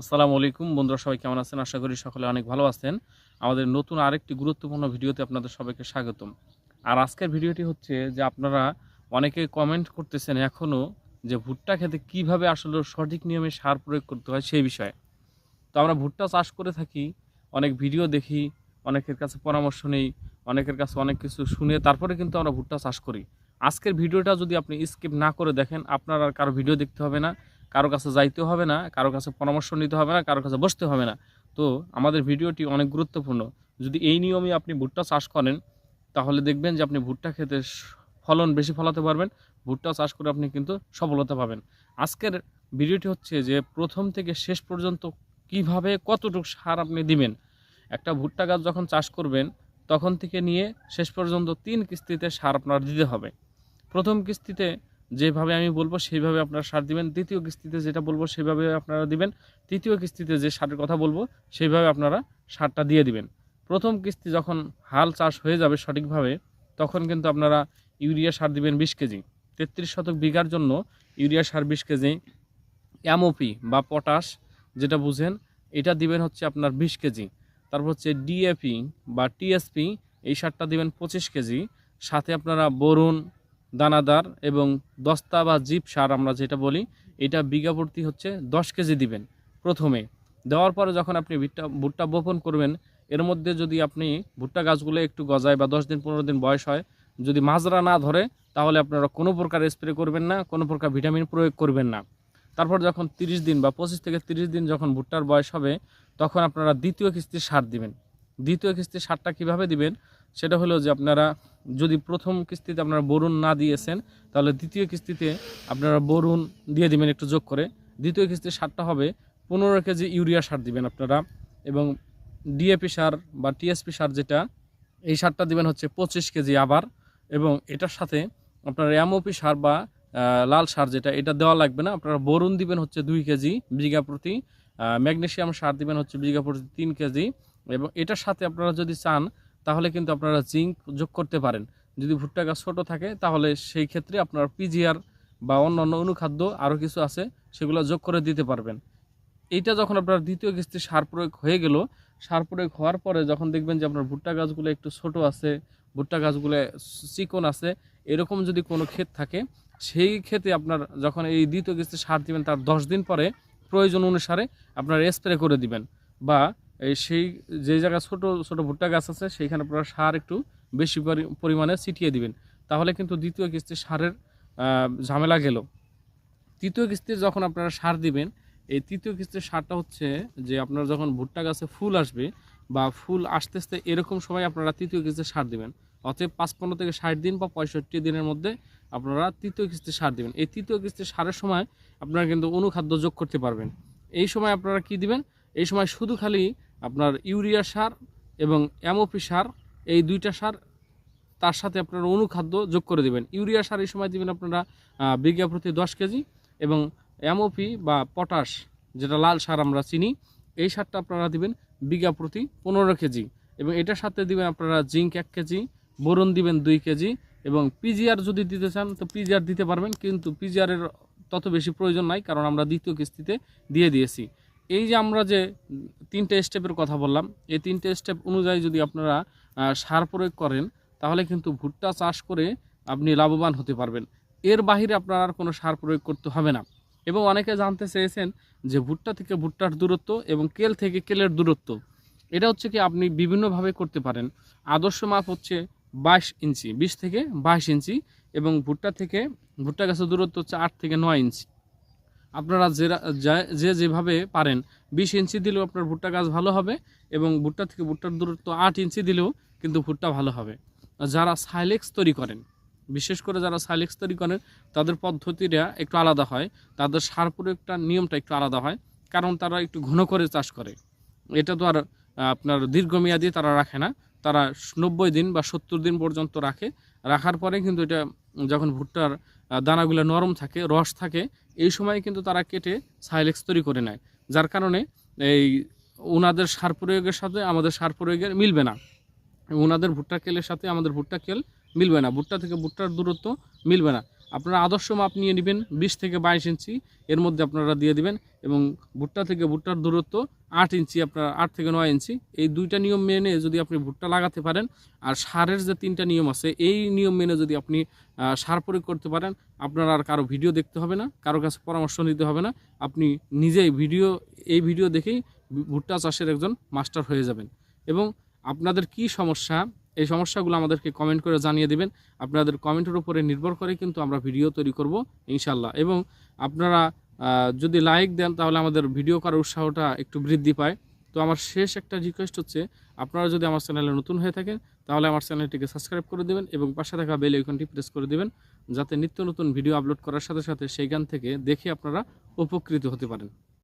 আসসালামু আলাইকুম বন্ধুরা, সবাই কেমন আছেন? আশা করি সকলে অনেক ভালো আছেন। আমাদের নতুন আরেকটি গুরুত্বপূর্ণ ভিডিওতে আপনাদের সবাইকে স্বাগতম। আর আজকের ভিডিওটি হচ্ছে যে আপনারা অনেকে কমেন্ট করতেছেন এখনও যে ভুট্টা খেতে কিভাবে আসলে সঠিক নিয়মে সার প্রয়োগ করতে হয় সেই বিষয়ে। তো আমরা ভুট্টা চাষ করে থাকি, অনেক ভিডিও দেখি, অনেকের কাছে পরামর্শ নেই, অনেকের কাছে অনেক কিছু শুনে তারপরে কিন্তু আমরা ভুট্টা চাষ করি। আজকের ভিডিওটা যদি আপনি স্কিপ না করে দেখেন, আপনার আর কারো ভিডিও দেখতে হবে না, কারো কাছে যাইতে হবে না, কারো কাছে পরামর্শ নিতে হবে না, কারো কাছে বসতে হবে না। তো আমাদের ভিডিওটি অনেক গুরুত্বপূর্ণ। যদি এই নিয়মে আপনি ভুট্টা চাষ করেন তাহলে দেখবেন যে আপনি ভুট্টা খেতে ফলন বেশি ফলাতে পারবেন, ভুট্টা চাষ করে আপনি কিন্তু সফলতা পাবেন। আজকের ভিডিওটি হচ্ছে যে প্রথম থেকে শেষ পর্যন্ত কিভাবে কতটুকু সার আপনি দিবেন। একটা ভুট্টা গাছ যখন চাষ করবেন তখন থেকে নিয়ে শেষ পর্যন্ত 3 কিস্তিতে সার আপনার দিতে হবে। প্রথম কিস্তিতে যেভাবে আমি বলবো সেইভাবে আপনারা সার দিবেন, দ্বিতীয় কিস্তিতে যেটা বলবো সেভাবে আপনারা দিবেন, তৃতীয় কিস্তিতে যে সারের কথা বলবো সেইভাবে আপনারা সারটা দিয়ে দিবেন। প্রথম কিস্তি যখন হাল চাষ হয়ে যাবে সঠিকভাবে তখন কিন্তু আপনারা ইউরিয়া সার দিবেন 20 কেজি। 33 শতক বিঘার জন্য ইউরিয়া সার 20 কেজি, এমওপি বা পটাশ যেটা বুঝেন এটা দিবেন হচ্ছে আপনার 20 কেজি। তারপর হচ্ছে ডিএপি বা টিএসপি এই সারটা দিবেন 25 কেজি। সাথে আপনারা বোরন, দানাদার এবং দস্তা বা জিপ সার আমরা যেটা বলি এটা বিঘা প্রতি হচ্ছে 10 কেজি দিবেন প্রথমে। দেওয়ার পরে যখন আপনি ভুট্টা বপন করবেন এর মধ্যে যদি আপনি ভুট্টা গাছগুলো একটু গজায় বা 10 দিন 15 দিন বয়স হয়, যদি মাজরা না ধরে তাহলে আপনারা কোনো প্রকার স্প্রে করবেন না, কোনো প্রকার ভিটামিন প্রয়োগ করবেন না। তারপর যখন 30 দিন বা 25 থেকে 30 দিন যখন ভুট্টার বয়স হবে তখন আপনারা দ্বিতীয় কিস্তির সার দিবেন। দ্বিতীয় কিস্তির সারটা কিভাবে দিবেন সেটা হলো যে আপনারা যদি প্রথম কিস্তিতে আপনারা বোরন না দিয়েছেন তাহলে দ্বিতীয় কিস্তিতে আপনারা বোরন দিয়ে দিবেন একটু যোগ করে। দ্বিতীয় কিস্তির সারটা হবে 15 কেজি ইউরিয়া সার দিবেন আপনারা, এবং ডিএপি সার বা টিএসপি সার যেটা এই সারটা দিবেন হচ্ছে 25 কেজি আবার। এবং এটার সাথে আপনার এমওপি সার বা লাল সার যেটা এটা দেওয়া লাগবে না, আপনারা বোরন দিবেন হচ্ছে 2 কেজি বিঘা প্রতি, ম্যাগনেসিয়াম সার দিবেন হচ্ছে বিঘা প্রতি 3 কেজি। এবং এটার সাথে আপনারা যদি চান তাহলে কিন্তু আপনারা জিঙ্ক যোগ করতে পারেন। যদি ভুট্টা গাছ ছোটো থাকে তাহলে সেই ক্ষেত্রে আপনার পিজিআর বা অন্যান্য অনুখাদ্য আরও কিছু আছে সেগুলো যোগ করে দিতে পারবেন। এইটা যখন আপনার দ্বিতীয় কিস্তি সার প্রয়োগ হয়ে গেল, সার প্রয়োগ হওয়ার পরে যখন দেখবেন যে আপনার ভুট্টা গাছগুলো একটু ছোট আছে, ভুট্টা গাছগুলো চিকন আছে, এরকম যদি কোনো ক্ষেত থাকে সেই ক্ষেতে আপনার যখন এই দ্বিতীয় কিস্তি সার দিবেন তার 10 দিন পরে প্রয়োজন অনুসারে আপনার স্প্রে করে দিবেন। বা সেই যে জায়গায় ছোট ছোট ভুট্টা গাছ আছে সেইখানে আপনারা সার একটু বেশি পরিমাণে ছিটিয়ে দিবেন। তাহলে কিন্তু দ্বিতীয় কিস্তি সারের ঝামেলা গেল। তৃতীয় কিস্তির যখন আপনারা সার দিবেন, এই তৃতীয় কিস্তির সারটা হচ্ছে যে আপনার যখন ভুট্টা গাছে ফুল আসবে বা ফুল আসতে আসতে এরকম সময় আপনারা তৃতীয় কিস্তির সার দিবেন। অতএব 55 থেকে 60 দিন বা 65 দিনের মধ্যে আপনারা তৃতীয় কিস্তির সার দিবেন। এই তৃতীয় কিস্তির সারের সময় আপনারা কিন্তু অনুখাদ্য যোগ করতে পারবেন। এই সময় আপনারা কি দিবেন? এই সময় শুধু খালি আপনার ইউরিয়া সার এবং এমওপি সার, এই দুইটা সার তার সাথে আপনারা অনুখাদ্য যোগ করে দিবেন। ইউরিয়া সার এই সময় দিবেন আপনারা বিঘা প্রতি 10 কেজি, এবং এমওপি বা পটাশ যেটা লাল সার আমরা চিনি এই সারটা আপনারা দিবেন বিঘা প্রতি 15 কেজি। এবং এটার সাথে দিবেন আপনারা জিঙ্ক 1 কেজি, বোরন দিবেন 2 কেজি, এবং পিজিআর যদি দিতে চান তো পিজিআর দিতে পারবেন, কিন্তু পিজিআরের তত বেশি প্রয়োজন নাই কারণ আমরা দ্বিতীয় কিস্তিতে দিয়ে দিয়েছি। এই যে আমরা যে 3টে স্টেপের কথা বললাম এই 3টে স্টেপ অনুযায়ী যদি আপনারা সার প্রয়োগ করেন তাহলে কিন্তু ভুট্টা চাষ করে আপনি লাভবান হতে পারবেন। এর বাহিরে আপনার আর কোনো সার প্রয়োগ করতে হবে না। এবং অনেকে জানতে চেয়েছেন যে ভুট্টা থেকে ভুট্টার দূরত্ব এবং কেল থেকে কেলের দূরত্ব, এটা হচ্ছে কি আপনি বিভিন্নভাবে করতে পারেন। আদর্শ মাপ হচ্ছে 22 ইঞ্চি, 20 থেকে 22 ইঞ্চি, এবং ভুট্টা থেকে ভুট্টা গাছের দূরত্ব হচ্ছে 8 থেকে 9 ইঞ্চি। আপনারা যেভাবে পারেন 20 ইঞ্চি দিলেও আপনার ভুট্টা গাছ ভালো হবে, এবং ভুট্টা থেকে ভুট্টার দূরত্ব 8 ইঞ্চি দিলেও কিন্তু ভুট্টা ভালো হবে। যারা সাইলেক্স তৈরি করেন, বিশেষ করে যারা সাইলেক্স তৈরি করেন তাদের পদ্ধতিটা একটু আলাদা হয়, তাদের সার প্রয়োগটার নিয়মটা একটু আলাদা হয়, কারণ তারা একটু ঘন করে চাষ করে। এটা তো আর আপনার দীর্ঘমেয়াদী তারা রাখে না, তারা 90 দিন বা 70 দিন পর্যন্ত রাখে। রাখার পরে কিন্তু এটা যখন ভুট্টার দানাগুলো নরম থাকে, রস থাকে, এই সময় কিন্তু তারা কেটে সাইলেক্স তৈরি করে নেয়। যার কারণে এই ওনাদের সার প্রয়োগের সাথে আমাদের সার প্রয়োগের মিলবে না, ওনাদের ভুট্টা কেলের সাথে আমাদের ভুট্টা কেল মিলবে না, ভুট্টা থেকে ভুট্টার দূরত্ব মিলবে না। আপনারা আদর্শ মাপ নিয়ে নেবেন 20 থেকে 22 ইঞ্চি, এর মধ্যে আপনারা দিয়ে দিবেন। এবং ভুট্টা থেকে ভুট্টার দূরত্ব 8 ইঞ্চি, আপনার 8 থেকে 9 ইঞ্চি। এই দুইটা নিয়ম মেনে যদি আপনি ভুট্টা লাগাতে পারেন, আর সারের যে 3টা নিয়ম আছে এই নিয়ম মেনে যদি আপনি সার প্রয়োগ করতে পারেন, আপনার আর কারো ভিডিও দেখতে হবে না, কারো কাছে পরামর্শ নিতে হবে না। আপনি নিজেই এই ভিডিও দেখেই ভুট্টা চাষের একজন মাস্টার হয়ে যাবেন। এবং আপনাদের কি সমস্যা, এই সমস্যাগুলো আমাদেরকে কমেন্ট করে জানিয়ে দেবেন। আপনাদের কমেন্টের উপরে নির্ভর করে কিন্তু আমরা ভিডিও তৈরি করব ইনশাল্লাহ। এবং আপনারা যদি লাইক দেন তাহলে আমাদের ভিডিও করার উৎসাহটা একটু বৃদ্ধি পায়। তো আমার শেষ একটা রিকোয়েস্ট হচ্ছে, আপনারা যদি আমার চ্যানেলে নতুন হয়ে থাকেন তাহলে আমার চ্যানেলটিকে সাবস্ক্রাইব করে দেবেন এবং পাশে থাকা বেল আইকনটি প্রেস করে দেবেন, যাতে নিত্য নতুন ভিডিও আপলোড করার সাথে সাথে সেইখান থেকে দেখে আপনারা উপকৃত হতে পারেন।